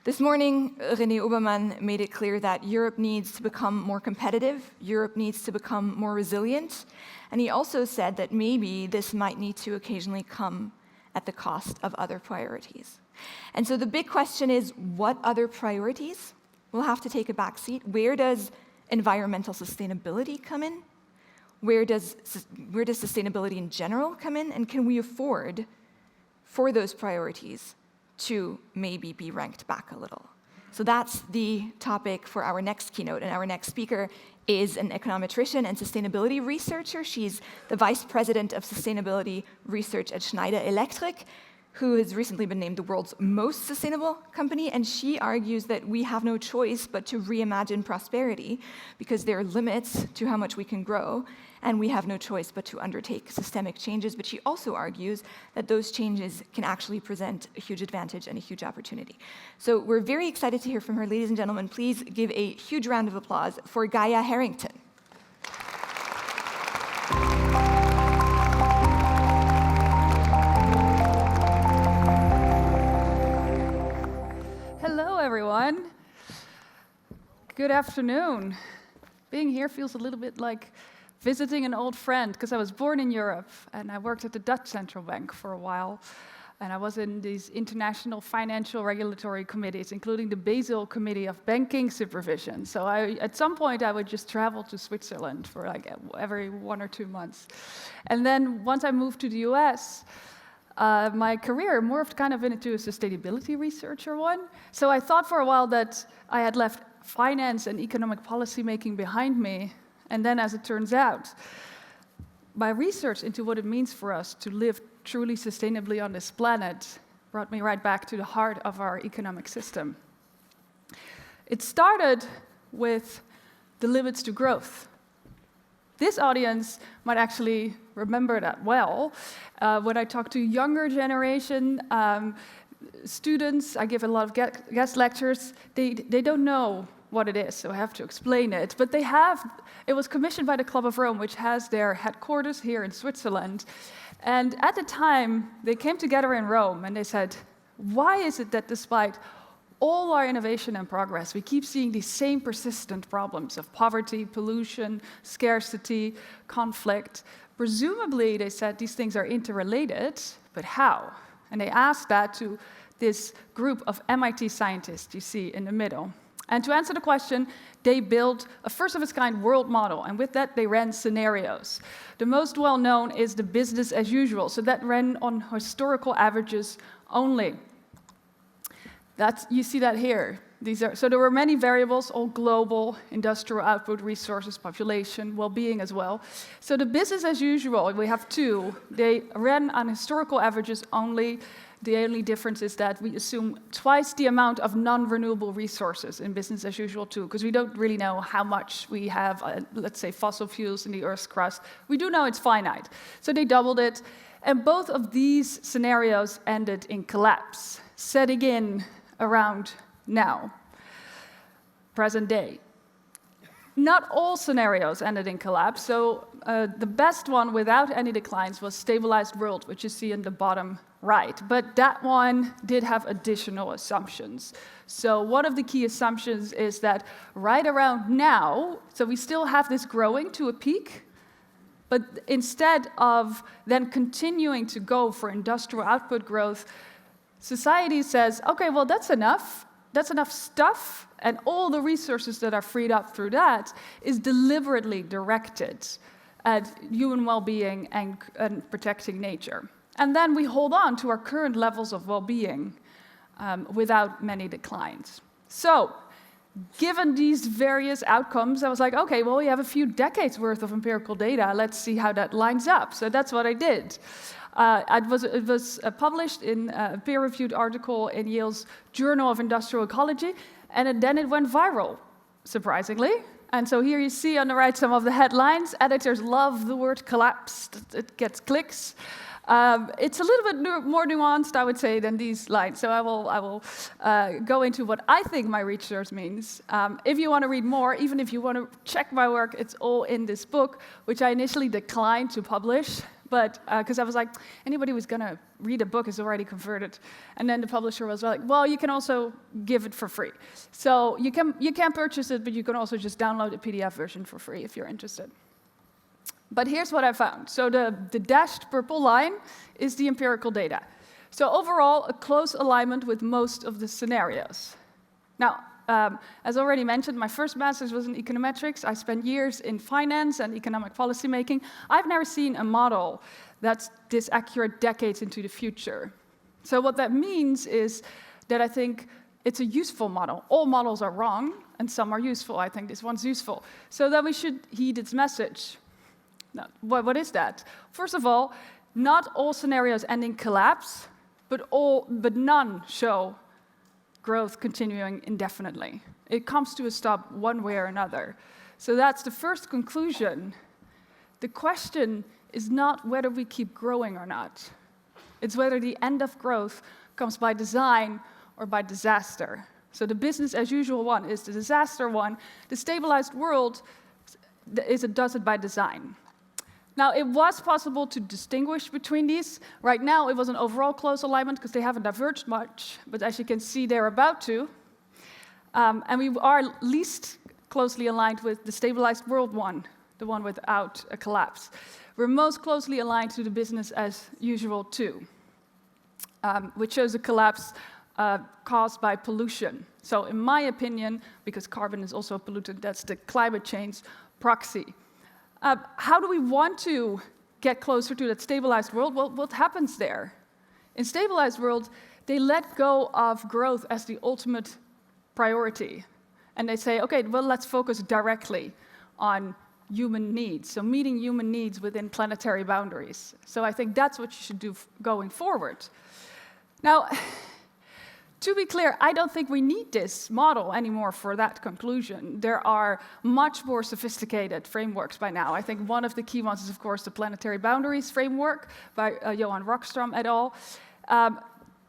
This morning, René Obermann made it clear that Europe needs to become more competitive, Europe needs to become more resilient, and he also said that maybe this might need to occasionally come at the cost of other priorities. And so the big question is, what other priorities will have to take a backseat? Where does environmental sustainability come in? Where does sustainability in general come in? And can we afford for those priorities to maybe be ranked back a little? So that's the topic for our next keynote, and our next speaker is an econometrician and sustainability researcher. She's the vice president of sustainability research at Schneider Electric, who has recently been named the world's most sustainable company, and she argues that we have no choice but to reimagine prosperity because there are limits to how much we can grow, and we have no choice but to undertake systemic changes. But she also argues that those changes can actually present a huge advantage and a huge opportunity. So we're very excited to hear from her. Ladies and gentlemen, please give a huge round of applause for Gaya Herrington. Hello, everyone. Good afternoon. Being here feels a little bit like visiting an old friend, because I was born in Europe, and I worked at the Dutch Central Bank for a while, and I was in these international financial regulatory committees, including the Basel Committee of Banking Supervision. So at some point, I would just travel to Switzerland for like every 1 or 2 months. And then once I moved to the US, my career morphed kind of into a sustainability researcher one. So I thought for a while that I had left finance and economic policy making behind me. And then, as it turns out, my research into what it means for us to live truly sustainably on this planet brought me right back to the heart of our economic system. It started with the limits to growth. This audience might actually remember that well. When I talk to younger generation students, I give a lot of guest lectures, they don't know what it is, so I have to explain it. But it was commissioned by the Club of Rome, which has their headquarters here in Switzerland. And at the time, they came together in Rome and they said, why is it that despite all our innovation and progress, we keep seeing these same persistent problems of poverty, pollution, scarcity, conflict? Presumably, they said these things are interrelated, but how? And they asked that to this group of MIT scientists you see in the middle. And to answer the question, they built a first-of-its-kind world model, and with that, they ran scenarios. The most well-known is the business as usual, so that ran on historical averages only. You see that here. So there were many variables, all global, industrial output, resources, population, well-being as well. So the business as usual, we have two. They ran on historical averages only. The only difference is that we assume twice the amount of non-renewable resources in business as usual too, because we don't really know how much we have, let's say, fossil fuels in the Earth's crust. We do know it's finite. So they doubled it, and both of these scenarios ended in collapse, setting in around now, present day. Not all scenarios ended in collapse, so the best one without any declines was stabilized world, which you see in the bottom right. But that one did have additional assumptions. So one of the key assumptions is that right around now, so we still have this growing to a peak, but instead of then continuing to go for industrial output growth, society says, okay, well, that's enough stuff, and all the resources that are freed up through that is deliberately directed at human well-being and protecting nature. And then we hold on to our current levels of well-being without many declines. So, given these various outcomes, I was like, okay, well, we have a few decades worth of empirical data. Let's see how that lines up. So that's what I did. It was published in a peer-reviewed article in Yale's Journal of Industrial Ecology, and then it went viral, surprisingly. And so here you see on the right some of the headlines. Editors love the word collapsed. It gets clicks. It's a little bit more nuanced, I would say, than these lines. So I will go into what I think my research means. If you want to read more, even if you want to check my work, it's all in this book, which I initially declined to publish but because I was like, anybody who's going to read a book is already converted. And then the publisher was like, well, you can also give it for free. So you can purchase it, but you can also just download the PDF version for free if you're interested. But here's what I found. So the dashed purple line is the empirical data. So overall, a close alignment with most of the scenarios. Now, as already mentioned, my first master's was in econometrics. I spent years in finance and economic policy making. I've never seen a model that's this accurate decades into the future. So what that means is that I think it's a useful model. All models are wrong, and some are useful. I think this one's useful. So that we should heed its message. Now, what is that? First of all, not all scenarios end in collapse, but none show growth continuing indefinitely. It comes to a stop one way or another. So that's the first conclusion. The question is not whether we keep growing or not. It's whether the end of growth comes by design or by disaster. So the business as usual one is the disaster one. The stabilized world does it by design. Now, it was possible to distinguish between these. Right now, it was an overall close alignment because they haven't diverged much, but as you can see, they're about to. And we are least closely aligned with the stabilized world one, the one without a collapse. We're most closely aligned to the business as usual two, which shows a collapse caused by pollution. So in my opinion, because carbon is also a pollutant, that's the climate change proxy. How do we want to get closer to that stabilized world? Well, what happens there? In stabilized world, they let go of growth as the ultimate priority. And they say, okay, well, let's focus directly on human needs, so meeting human needs within planetary boundaries. So I think that's what you should do going forward. Now, to be clear, I don't think we need this model anymore for that conclusion. There are much more sophisticated frameworks by now. I think one of the key ones is, of course, the planetary boundaries framework by Johan Rockström et al.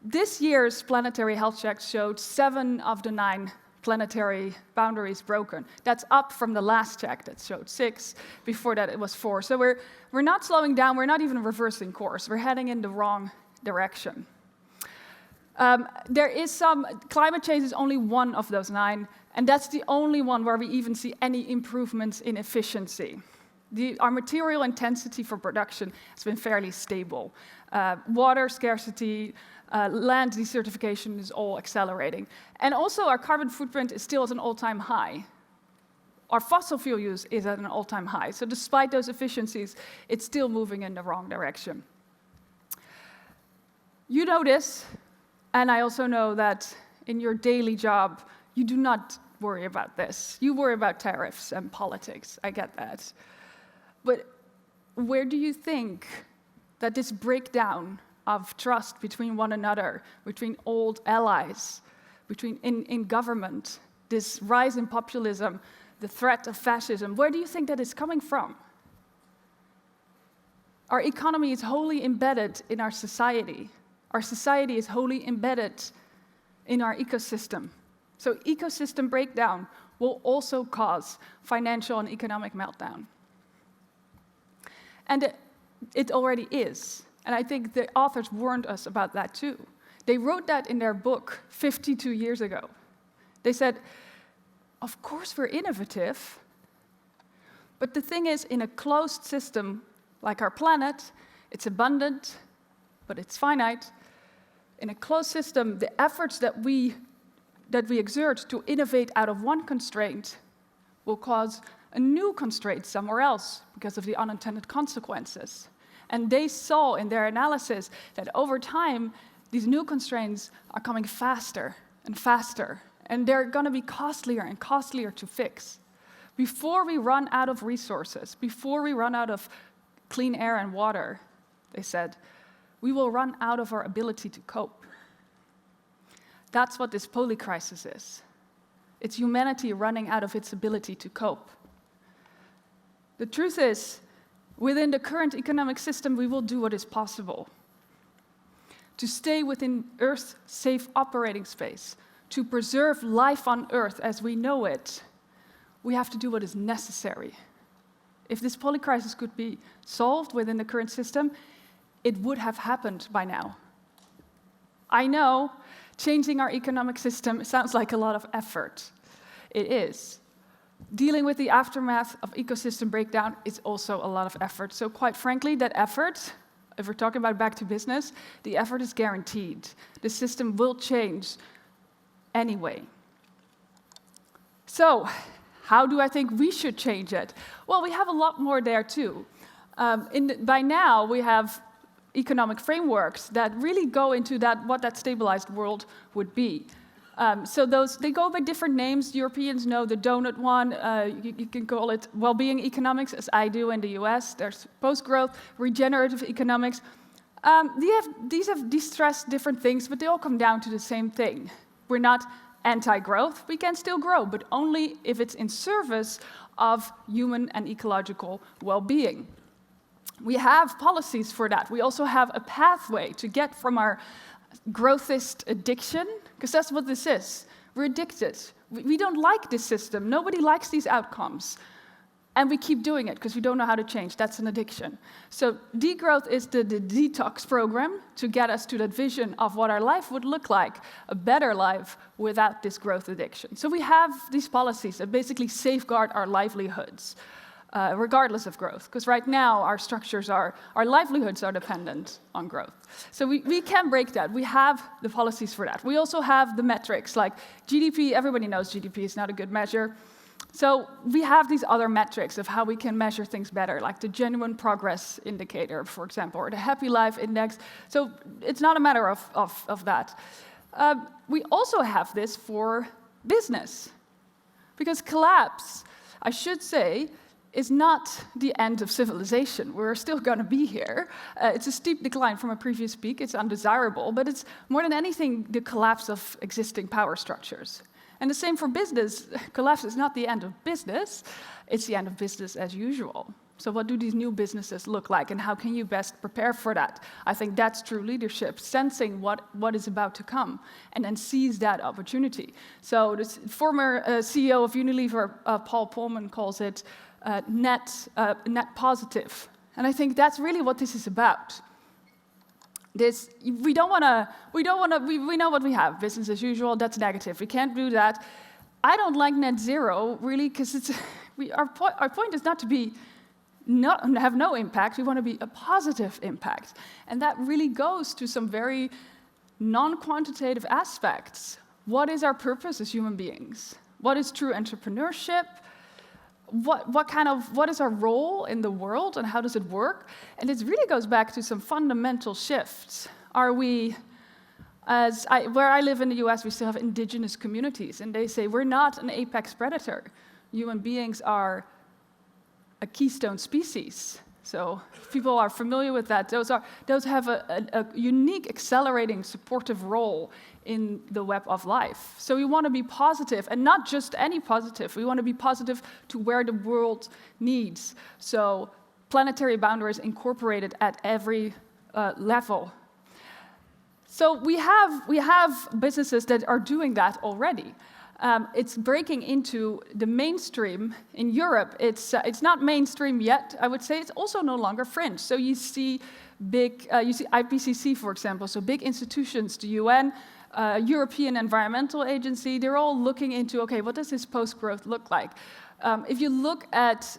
This year's planetary health check showed 7 of the 9 planetary boundaries broken. That's up from the last check that showed 6. Before that, it was 4. So we're not slowing down. We're not even reversing course. We're heading in the wrong direction. There is climate change is only one of those 9, and that's the only one where we even see any improvements in efficiency. Our material intensity for production has been fairly stable. Water scarcity, land desertification is all accelerating. And also our carbon footprint is still at an all-time high. Our fossil fuel use is at an all-time high. So despite those efficiencies, it's still moving in the wrong direction. You know this. And I also know that in your daily job, you do not worry about this. You worry about tariffs and politics. I get that. But where do you think that this breakdown of trust between one another, between old allies, in government, this rise in populism, the threat of fascism, where do you think that is coming from? Our economy is wholly embedded in our society. Our society is wholly embedded in our ecosystem. So ecosystem breakdown will also cause financial and economic meltdown. And it already is. And I think the authors warned us about that too. They wrote that in their book 52 years ago. They said, of course we're innovative, but the thing is, in a closed system like our planet, it's abundant, but it's finite. In a closed system, the efforts that we exert to innovate out of one constraint will cause a new constraint somewhere else because of the unintended consequences. And they saw in their analysis that over time, these new constraints are coming faster and faster, and they're going to be costlier and costlier to fix. Before we run out of resources, before we run out of clean air and water, they said, we will run out of our ability to cope. That's what this polycrisis is. It's humanity running out of its ability to cope. The truth is, within the current economic system, we will do what is possible. To stay within Earth's safe operating space, to preserve life on Earth as we know it, we have to do what is necessary. If this polycrisis could be solved within the current system, it would have happened by now. I know changing our economic system sounds like a lot of effort. It is. Dealing with the aftermath of ecosystem breakdown is also a lot of effort. So quite frankly, that effort, if we're talking about back to business, the effort is guaranteed. The system will change anyway. So, how do I think we should change it? Well, we have a lot more there too. By now, we have economic frameworks that really go into what that stabilized world would be. So they go by different names. Europeans know the donut one. You can call it well-being economics, as I do in the US. There's post-growth, regenerative economics. These stress different things, but they all come down to the same thing. We're not anti-growth. We can still grow, but only if it's in service of human and ecological well-being. We have policies for that. We also have a pathway to get from our growthist addiction, because that's what this is. We're addicted. We don't like this system. Nobody likes these outcomes. And we keep doing it because we don't know how to change. That's an addiction. So degrowth is the detox program to get us to that vision of what our life would look like, a better life without this growth addiction. So we have these policies that basically safeguard our livelihoods, regardless of growth. Because right now, our livelihoods are dependent on growth. So we can break that. We have the policies for that. We also have the metrics, like GDP. Everybody knows GDP is not a good measure. So we have these other metrics of how we can measure things better, like the genuine progress indicator, for example, or the happy life index. So it's not a matter of that. We also have this for business, because collapse, I should say, is not the end of civilization. We're still going to be here. It's a steep decline from a previous peak. It's undesirable, but it's more than anything the collapse of existing power structures. And the same for business. Collapse is not the end of business, it's the end of business as usual. So what do these new businesses look like, and how can you best prepare for that? I think that's true leadership, sensing what is about to come, and then seize that opportunity. So the former CEO of Unilever, Paul Polman, calls it net positive. And I think that's really what this is about. We know what we have, business as usual, that's negative. We can't do that. I don't like net zero, really, because our point is not to have no impact. We want to be a positive impact. And that really goes to some very non-quantitative aspects. What is our purpose as human beings? What is true entrepreneurship? What is our role in the world, and how does it work? And it really goes back to some fundamental shifts. Where I live in the US, we still have indigenous communities, and they say we're not an apex predator. Human beings are a keystone species. So if people are familiar with that, those have a unique, accelerating, supportive role in the web of life. So we want to be positive, and not just any positive. We want to be positive to where the world needs. So planetary boundaries incorporated at every level. So we have businesses that are doing that already. It's breaking into the mainstream. In Europe, it's not mainstream yet, I would say. It's also no longer fringe. So you see IPCC, for example, so big institutions, the UN, European Environmental Agency, they're all looking into, okay, what does this post-growth look like? If you look at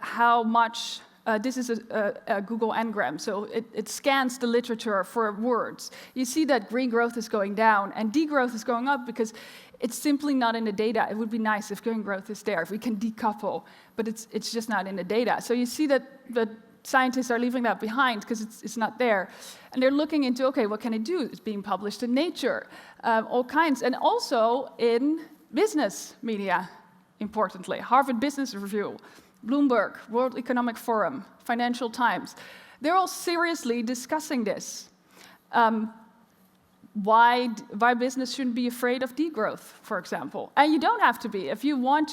how much, this is a Google Ngram, so it scans the literature for words. You see that green growth is going down and degrowth is going up because it's simply not in the data. It would be nice if green growth is there, if we can decouple, but it's just not in the data. So you see that the scientists are leaving that behind because it's not there. And they're looking into, okay, what can it do? It's being published in Nature, all kinds. And also in business media, importantly. Harvard Business Review, Bloomberg, World Economic Forum, Financial Times. They're all seriously discussing this. Why business shouldn't be afraid of degrowth, for example. And you don't have to be. If you want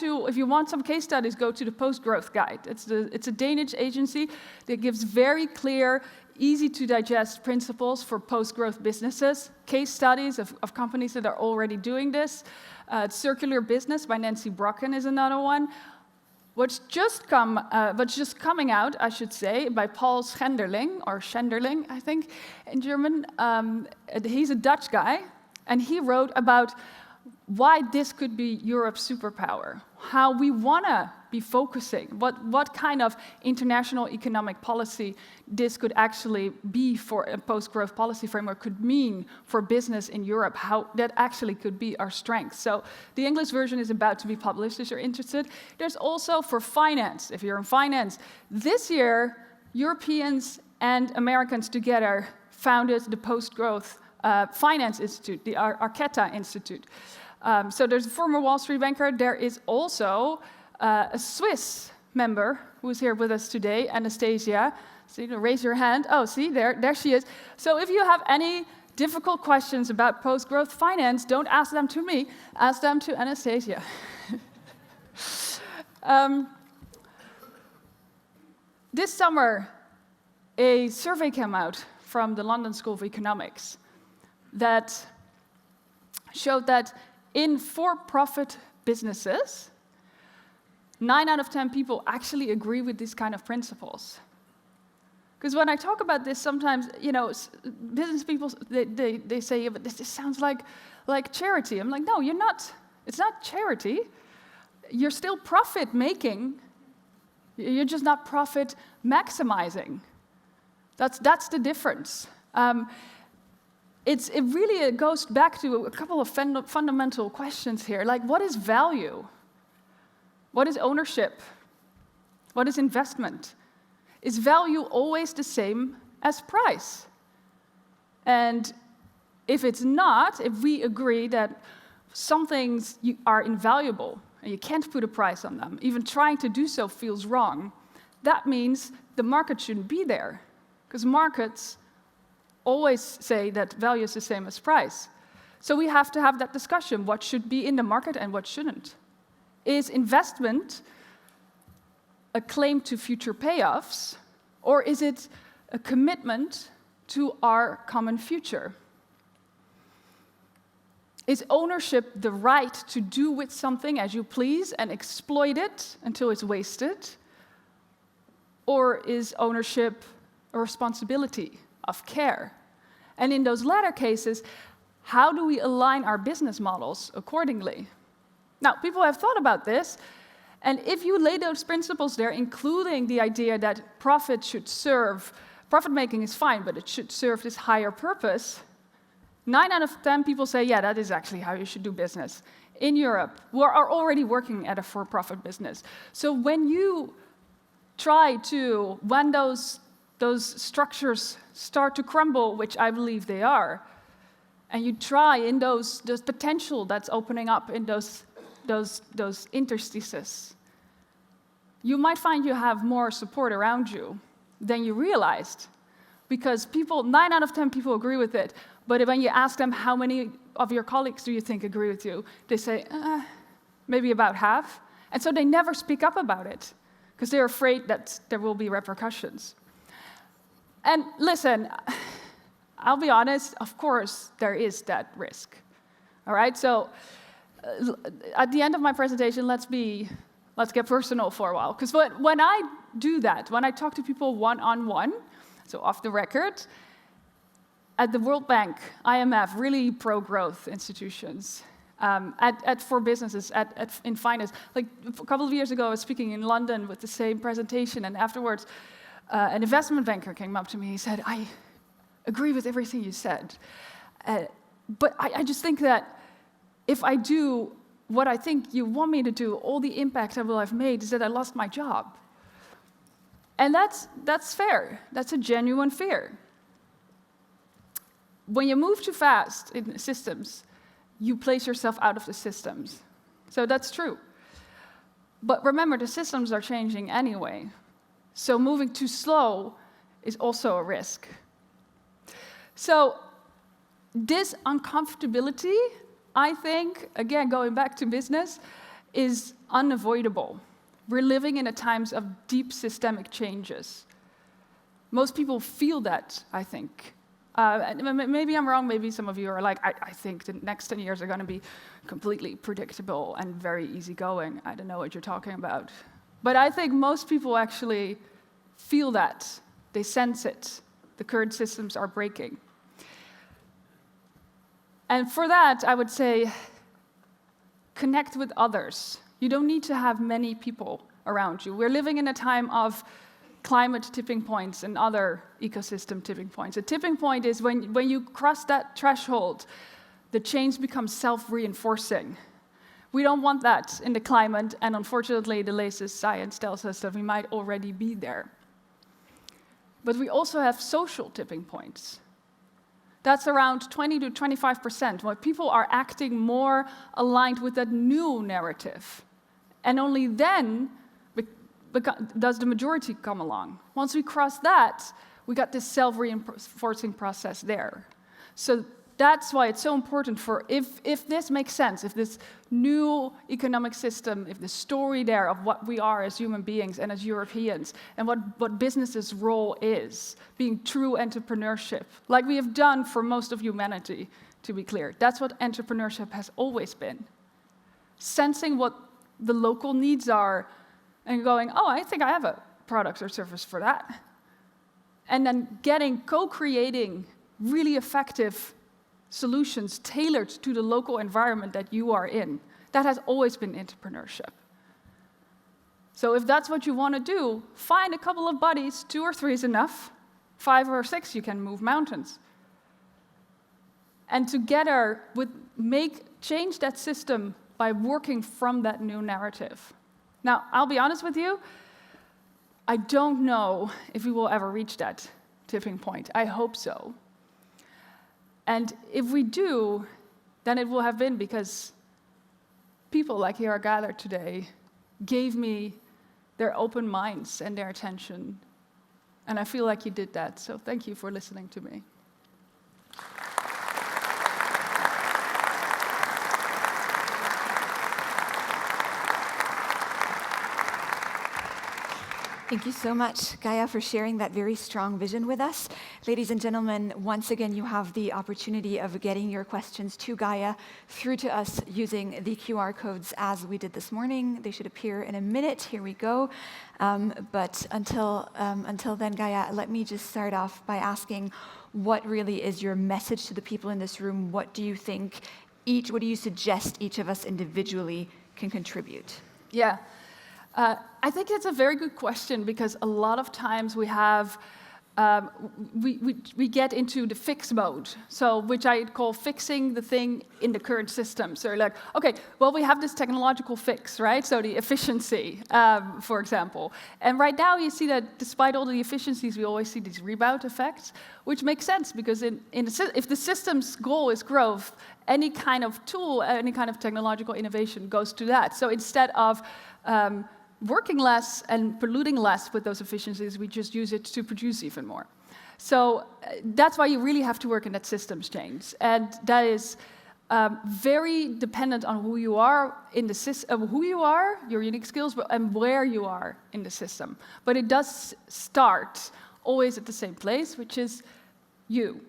some case studies, go to the Post-Growth Guide. It's a Danish agency that gives very clear, easy-to-digest principles for post-growth businesses, case studies of companies that are already doing this. Circular Business by Nancy Brocken is another one. what's just coming out, I should say, by Paul Schenderling, I think, in German. He's a Dutch guy, and he wrote about why this could be Europe's superpower, how we want to be focusing, what kind of international economic policy this could actually be for a post-growth policy framework could mean for business in Europe, how that actually could be our strength. So the English version is about to be published, if you're interested. There's also for finance, if you're in finance. This year, Europeans and Americans together founded the Post-Growth Finance Institute, the Arqueta Institute. So there's a former Wall Street banker. There is also a Swiss member who's here with us today, Anastasia. So raise your hand. Oh, see, there she is. So if you have any difficult questions about post-growth finance, don't ask them to me. Ask them to Anastasia. This summer, a survey came out from the London School of Economics that showed that in for-profit businesses, 9 out of 10 people actually agree with these kind of principles. Because when I talk about this, sometimes, business people, they say, yeah, but this sounds like charity. I'm like, no, you're not. It's not charity. You're still profit-making. You're just not profit maximizing. That's the difference. It really goes back to a couple of fundamental questions here, like what is value? What is ownership? What is investment? Is value always the same as price? And if it's not, if we agree that some things are invaluable and you can't put a price on them, even trying to do so feels wrong, that means the market shouldn't be there, because markets always say that value is the same as price. So we have to have that discussion, what should be in the market and what shouldn't. Is investment a claim to future payoffs, or is it a commitment to our common future? Is ownership the right to do with something as you please and exploit it until it's wasted? Or is ownership a responsibility of care? And in those latter cases, how do we align our business models accordingly? Now, people have thought about this, and if you lay those principles there, including the idea that profit-making is fine, but it should serve this higher purpose, 9 out of 10 people say, yeah, that is actually how you should do business. In Europe, we are already working at a for-profit business. So when you when those structures start to crumble, which I believe they are, and you try in those potential that's opening up in those interstices, you might find you have more support around you than you realized. Because 9 out of 10 people agree with it, but when you ask them how many of your colleagues do you think agree with you, they say, maybe about half. And so they never speak up about it, because they're afraid that there will be repercussions. And listen, I'll be honest, of course there is that risk. All right, so at the end of my presentation, let's get personal for a while. Because when I do that, when I talk to people one-on-one, so off the record, at the World Bank, IMF, really pro-growth institutions, for businesses, in finance. Like a couple of years ago, I was speaking in London with the same presentation, and afterwards, an investment banker came up to me. He said, I agree with everything you said, but I just think that if I do what I think you want me to do, all the impact I will have made is that I lost my job. And that's fair. That's a genuine fear. When you move too fast in systems, you place yourself out of the systems. So that's true. But remember, the systems are changing anyway. So moving too slow is also a risk. So this uncomfortability, I think, again, going back to business, is unavoidable. We're living in times of deep systemic changes. Most people feel that, I think. Maybe I'm wrong, maybe some of you are like, I think the next 10 years are going to be completely predictable and very easygoing. I don't know what you're talking about. But I think most people actually feel that. They sense it. The current systems are breaking. And for that, I would say, connect with others. You don't need to have many people around you. We're living in a time of climate tipping points and other ecosystem tipping points. A tipping point is when you cross that threshold, the change becomes self-reinforcing. We don't want that in the climate, and unfortunately, the latest science tells us that we might already be there. But we also have social tipping points. That's around 20 to 25%, where people are acting more aligned with that new narrative. And only then does the majority come along. Once we cross that, we got this self-reinforcing process there. So that's why it's so important for, if this makes sense, if this new economic system, if the story there of what we are as human beings and as Europeans, and what business's role is, being true entrepreneurship, like we have done for most of humanity, to be clear. That's what entrepreneurship has always been. Sensing what the local needs are, and going, oh, I think I have a product or service for that. And then co-creating really effective solutions tailored to the local environment that you are in. That has always been entrepreneurship. So if that's what you want to do, find a couple of buddies, 2 or 3 is enough. 5 or 6, you can move mountains. And together, change that system by working from that new narrative. Now, I'll be honest with you, I don't know if we will ever reach that tipping point. I hope so. And if we do, then it will have been because people like here are gathered today gave me their open minds and their attention. And I feel like you did that, so thank you for listening to me. Thank you so much, Gaya, for sharing that very strong vision with us. Ladies and gentlemen, once again, you have the opportunity of getting your questions to Gaya through to us using the QR codes as we did this morning. They should appear in a minute. Here we go. But until then, Gaya, let me just start off by asking, what really is your message to the people in this room? What do you think what do you suggest each of us individually can contribute? Yeah. I think it's a very good question because a lot of times we have, we get into the fix mode, so which I call fixing the thing in the current system. So like, okay, well, we have this technological fix, right? So the efficiency, for example. And right now you see that despite all the efficiencies, we always see these rebound effects, which makes sense because if the system's goal is growth, any kind of tool, any kind of technological innovation goes to that. So instead of working less and polluting less with those efficiencies, we just use it to produce even more. So that's why you really have to work in that systems change. And that is very dependent on who you are in the system, your unique skills, and where you are in the system. But it does start always at the same place, which is you.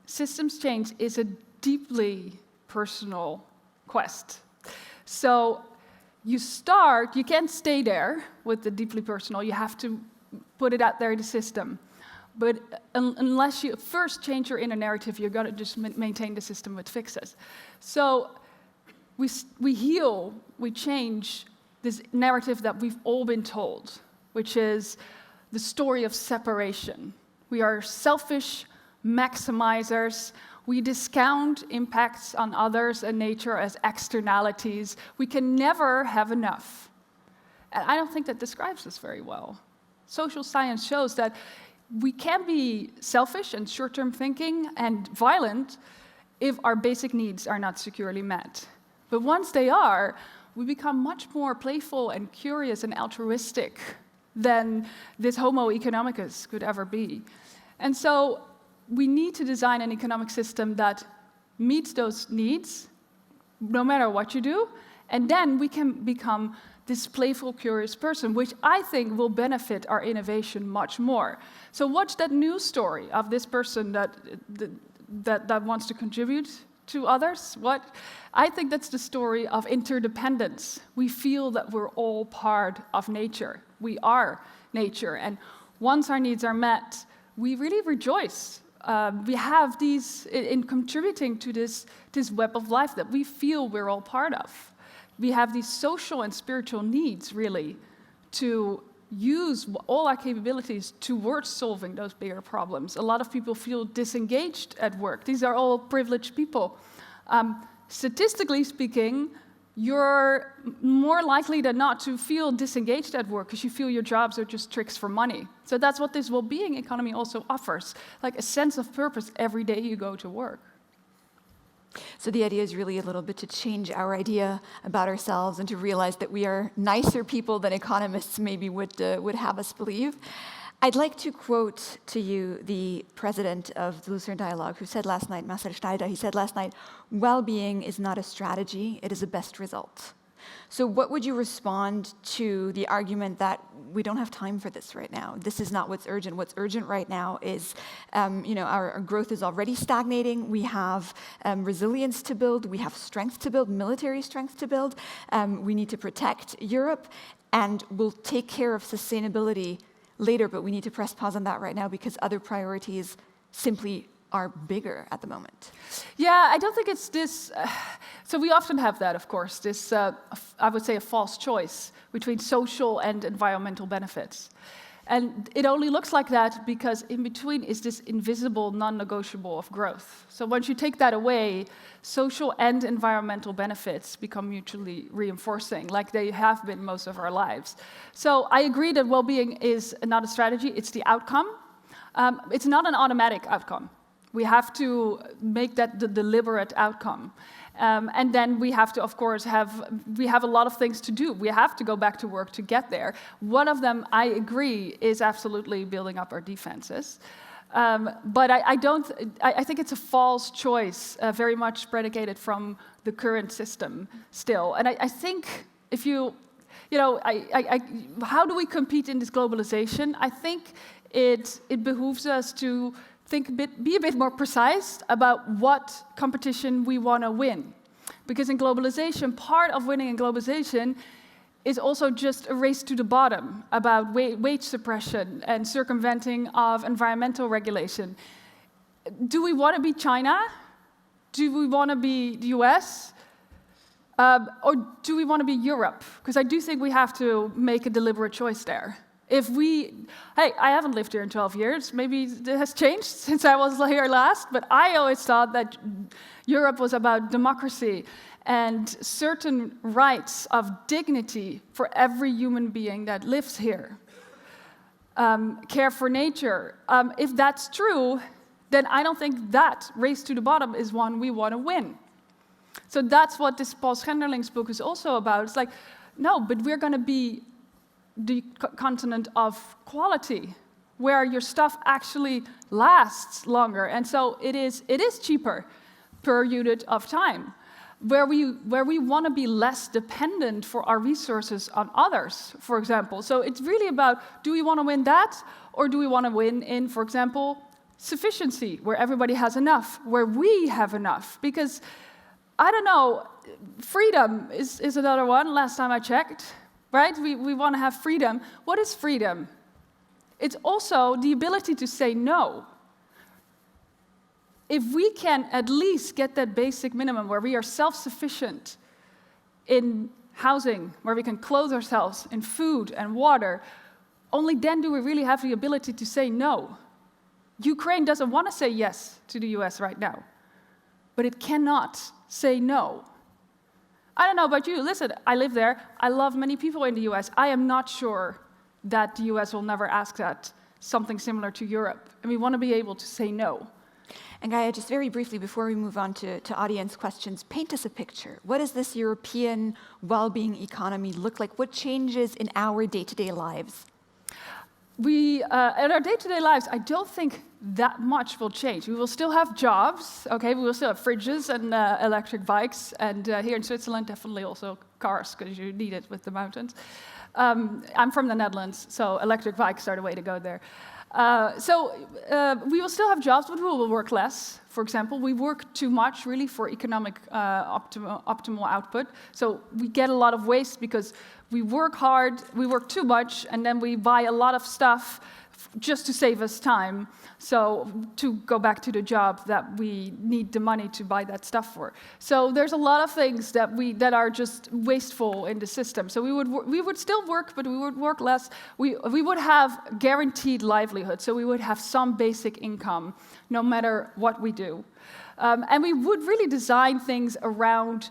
Systems change is a deeply personal quest. So you can't stay there with the deeply personal, you have to put it out there in the system. But unless you first change your inner narrative, you're gonna just maintain the system with fixes. So we heal, we change this narrative that we've all been told, which is the story of separation. We are selfish maximizers. We discount impacts on others and nature as externalities. We can never have enough. And I don't think that describes us very well. Social science shows that we can be selfish and short-term thinking and violent if our basic needs are not securely met. But once they are, we become much more playful and curious and altruistic than this Homo economicus could ever be. And so we need to design an economic system that meets those needs, no matter what you do, and then we can become this playful, curious person, which I think will benefit our innovation much more. So watch that news story of this person that wants to contribute to others. What? I think that's the story of interdependence. We feel that we're all part of nature. We are nature, and once our needs are met, we really rejoice. We have these in contributing to this web of life that we feel we're all part of. We have these social and spiritual needs, really, to use all our capabilities towards solving those bigger problems. A lot of people feel disengaged at work. These are all privileged people. Statistically speaking, you're more likely than not to feel disengaged at work because you feel your jobs are just tricks for money. So that's what this well-being economy also offers, like a sense of purpose every day you go to work. So the idea is really a little bit to change our idea about ourselves and to realize that we are nicer people than economists maybe would have us believe. I'd like to quote to you the president of the Lucerne Dialogue, who said last night, Marcel Schneider, he said last night, well-being is not a strategy, it is a best result. So what would you respond to the argument that we don't have time for this right now? This is not what's urgent. What's urgent right now is, our growth is already stagnating. We have resilience to build. We have strength to build, military strength to build. We need to protect Europe, and we'll take care of sustainability later, but we need to press pause on that right now because other priorities simply are bigger at the moment. Yeah, I don't think it's this. So we often have that, of course, this, I would say, a false choice between social and environmental benefits. And it only looks like that because in between is this invisible, non-negotiable of growth. So once you take that away, social and environmental benefits become mutually reinforcing, like they have been most of our lives. So I agree that well-being is not a strategy, it's the outcome. It's not an automatic outcome. We have to make that the deliberate outcome. And then we have to, of course, we have a lot of things to do. We have to go back to work to get there. One of them, I agree, is absolutely building up our defenses. But I think it's a false choice, very much predicated from the current system still. And I think if how do we compete in this globalization? I think it behooves us to be a bit more precise about what competition we want to win. Because in globalization, part of winning in globalization is also just a race to the bottom about wage suppression and circumventing of environmental regulation. Do we want to be China? Do we want to be the US? Or do we want to be Europe? Because I do think we have to make a deliberate choice there. I haven't lived here in 12 years. Maybe it has changed since I was here last, but I always thought that Europe was about democracy and certain rights of dignity for every human being that lives here. Care for nature. If that's true, then I don't think that race to the bottom is one we want to win. So that's what this Paul Schenderling's book is also about. It's like, no, but we're going to be the continent of quality, where your stuff actually lasts longer. And so it is cheaper per unit of time, where we want to be less dependent for our resources on others, for example. So it's really about, do we want to win that, or do we want to win in, for example, sufficiency, where everybody has enough, where we have enough? Because, I don't know, freedom is another one, last time I checked. Right? We want to have freedom. What is freedom? It's also the ability to say no. If we can at least get that basic minimum where we are self-sufficient in housing, where we can clothe ourselves, in food and water, only then do we really have the ability to say no. Ukraine doesn't want to say yes to the US right now, but it cannot say no. I don't know about you. Listen, I live there. I love many people in the US. I am not sure that the US will never ask that something similar to Europe. And we want to be able to say no. And Gaya, just very briefly, before we move on to audience questions, paint us a picture. What does this European well-being economy look like? What changes in our day-to-day lives? In our day-to-day lives, I don't think that much will change. We will still have jobs, okay? We will still have fridges and electric bikes, and here in Switzerland, definitely also cars, because you need it with the mountains. I'm from the Netherlands, so electric bikes are the way to go there. We will still have jobs, but we will work less. For example, we work too much, really, for economic optimal output. So we get a lot of waste because we work hard, we work too much, and then we buy a lot of stuff just to save us time. So to go back to the job that we need the money to buy that stuff for. So there's a lot of things that are just wasteful in the system. So we would still work, but we would work less. We would have guaranteed livelihood. So we would have some basic income, no matter what we do. And we would really design things around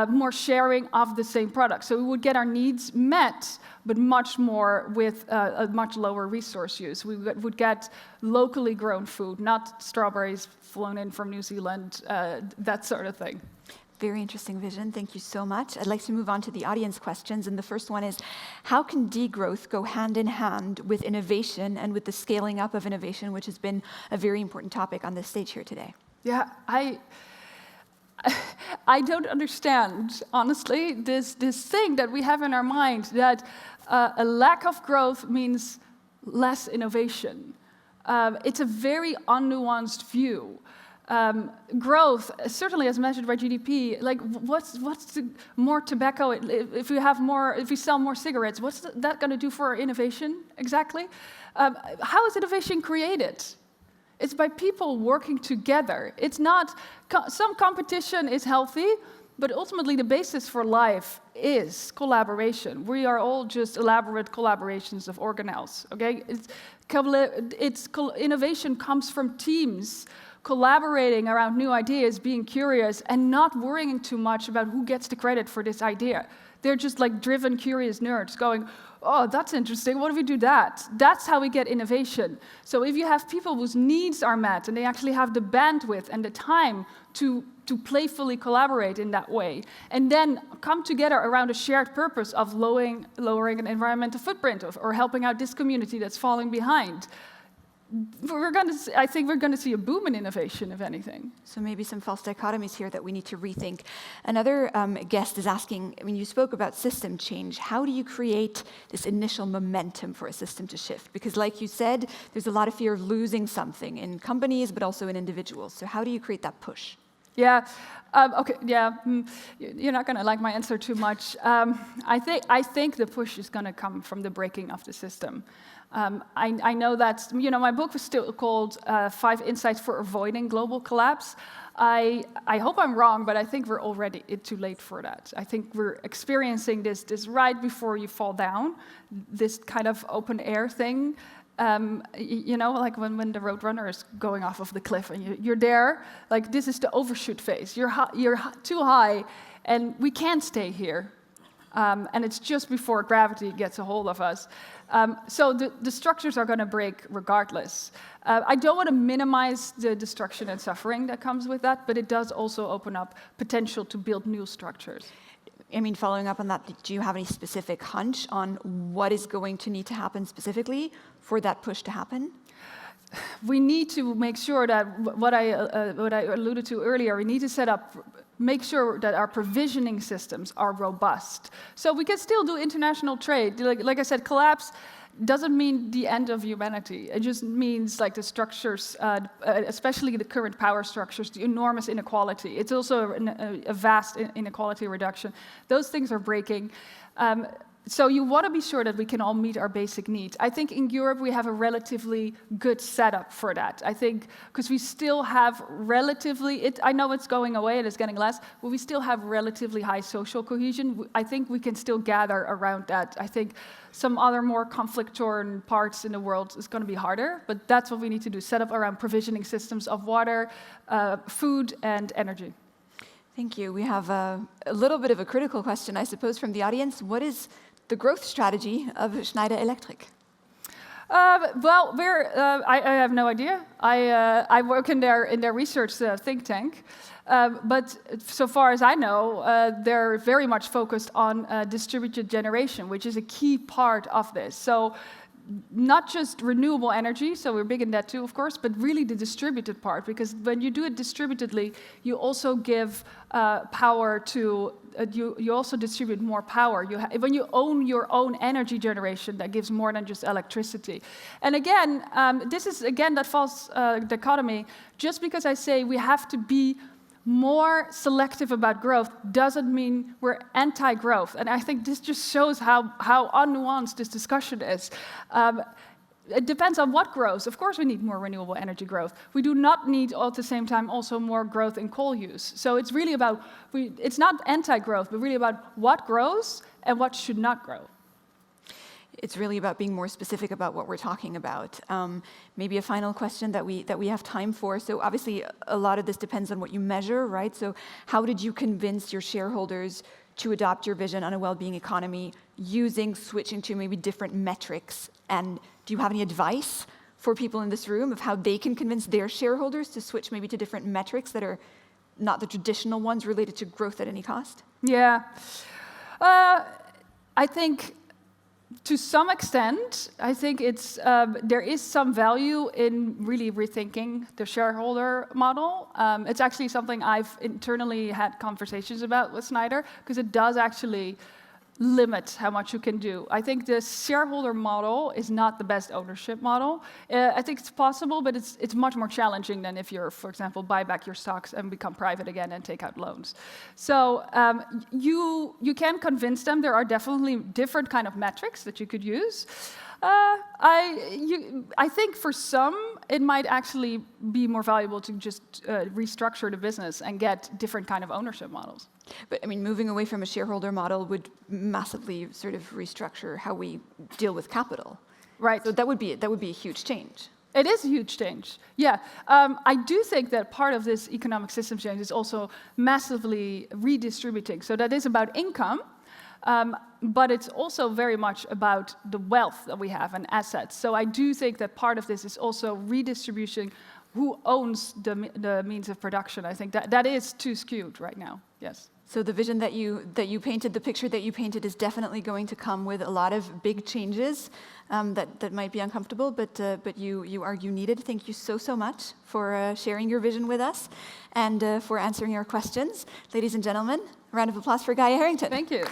more sharing of the same product. So we would get our needs met, but much more with a much lower resource use. We would get locally grown food, not strawberries flown in from New Zealand, that sort of thing. Very interesting vision. Thank you so much. I'd like to move on to the audience questions. And the first one is, how can degrowth go hand in hand with innovation and with the scaling up of innovation, which has been a very important topic on this stage here today? Yeah, I don't understand, honestly, this thing that we have in our mind that a lack of growth means less innovation. It's a very unnuanced view. Growth, certainly as measured by GDP, like what's more tobacco? If we sell more cigarettes, what's that going to do for our innovation exactly? How is innovation created? It's by people working together. It's not, some competition is healthy, but ultimately the basis for life is collaboration. We are all just elaborate collaborations of organelles, okay? Innovation comes from teams collaborating around new ideas, being curious, and not worrying too much about who gets the credit for this idea. They're just like driven, curious nerds going, oh, that's interesting, what if we do that? That's how we get innovation. So if you have people whose needs are met and they actually have the bandwidth and the time to playfully collaborate in that way, and then come together around a shared purpose of lowering an environmental footprint or helping out this community that's falling behind, I think we're going to see a boom in innovation, if anything. So maybe some false dichotomies here that we need to rethink. Another guest is asking, when you spoke about system change, how do you create this initial momentum for a system to shift? Because like you said, there's a lot of fear of losing something in companies, but also in individuals. So how do you create that push? Yeah. Okay. Yeah. You're not going to like my answer too much. I think the push is going to come from the breaking of the system. I know that, my book was still called 5 Insights for Avoiding Global Collapse. I hope I'm wrong, but I think we're already too late for that. I think we're experiencing this right before you fall down, this kind of open air thing. Like when the roadrunner is going off of the cliff and you're there, like this is the overshoot phase. You're too high, and we can't stay here. And it's just before gravity gets a hold of us. So the structures are going to break regardless. I don't want to minimize the destruction and suffering that comes with that, but it does also open up potential to build new structures. I mean, following up on that, do you have any specific hunch on what is going to need to happen specifically for that push to happen? We need to make sure that what I alluded to earlier, we need to make sure that our provisioning systems are robust. So we can still do international trade. Like I said, collapse doesn't mean the end of humanity. It just means like the structures, especially the current power structures, the enormous inequality. It's also a vast inequality reduction. Those things are breaking. So you want to be sure that we can all meet our basic needs. I think in Europe we have a relatively good setup for that. I think because we still have I know it's going away and it's getting less, but we still have relatively high social cohesion. I think we can still gather around that. I think some other more conflict-torn parts in the world is going to be harder, but that's what we need to do, set up around provisioning systems of water, food, and energy. Thank you. We have a little bit of a critical question, I suppose, from the audience. What is the growth strategy of Schneider Electric? Well, I have no idea. I work in their research think tank, but so far as I know, they're very much focused on distributed generation, which is a key part of this. So not just renewable energy, so we're big in that too, of course, but really the distributed part, because when you do it distributedly, you also give power to, you also distribute more power. When you own your own energy generation, that gives more than just electricity. And again, this is, again, that false dichotomy. Just because I say we have to be more selective about growth doesn't mean we're anti-growth. And I think this just shows how unnuanced this discussion is. It depends on what grows. Of course we need more renewable energy growth. We do not need, at the same time, also more growth in coal use. So it's really about, it's not anti-growth, but really about what grows and what should not grow. It's really about being more specific about what we're talking about. Maybe a final question that we have time for. So obviously, a lot of this depends on what you measure, right? So how did you convince your shareholders to adopt your vision on a well-being economy switching to maybe different metrics? And do you have any advice for people in this room of how they can convince their shareholders to switch maybe to different metrics that are not the traditional ones related to growth at any cost? Yeah. I think, to some extent, I think there is some value in really rethinking the shareholder model. It's actually something I've internally had conversations about with Schneider, because it does actually limit how much you can do. I think the shareholder model is not the best ownership model. I think it's possible, but it's much more challenging than if you're, for example, buy back your stocks and become private again and take out loans. So you can convince them. There are definitely different kind of metrics that you could use. I think for some, it might actually be more valuable to just restructure the business and get different kind of ownership models. But I mean, moving away from a shareholder model would massively sort of restructure how we deal with capital. Right. So that would be a huge change. It is a huge change, yeah. I do think that part of this economic system change is also massively redistributing. So that is about income, but it's also very much about the wealth that we have and assets. So I do think that part of this is also redistribution. Who owns the means of production? I think that is too skewed right now, yes. So the vision that you painted, the picture that you painted, is definitely going to come with a lot of big changes that might be uncomfortable, but you argue needed. Thank you so much for sharing your vision with us and for answering our questions. Ladies and gentlemen, a round of applause for Gaya Herrington. Thank you.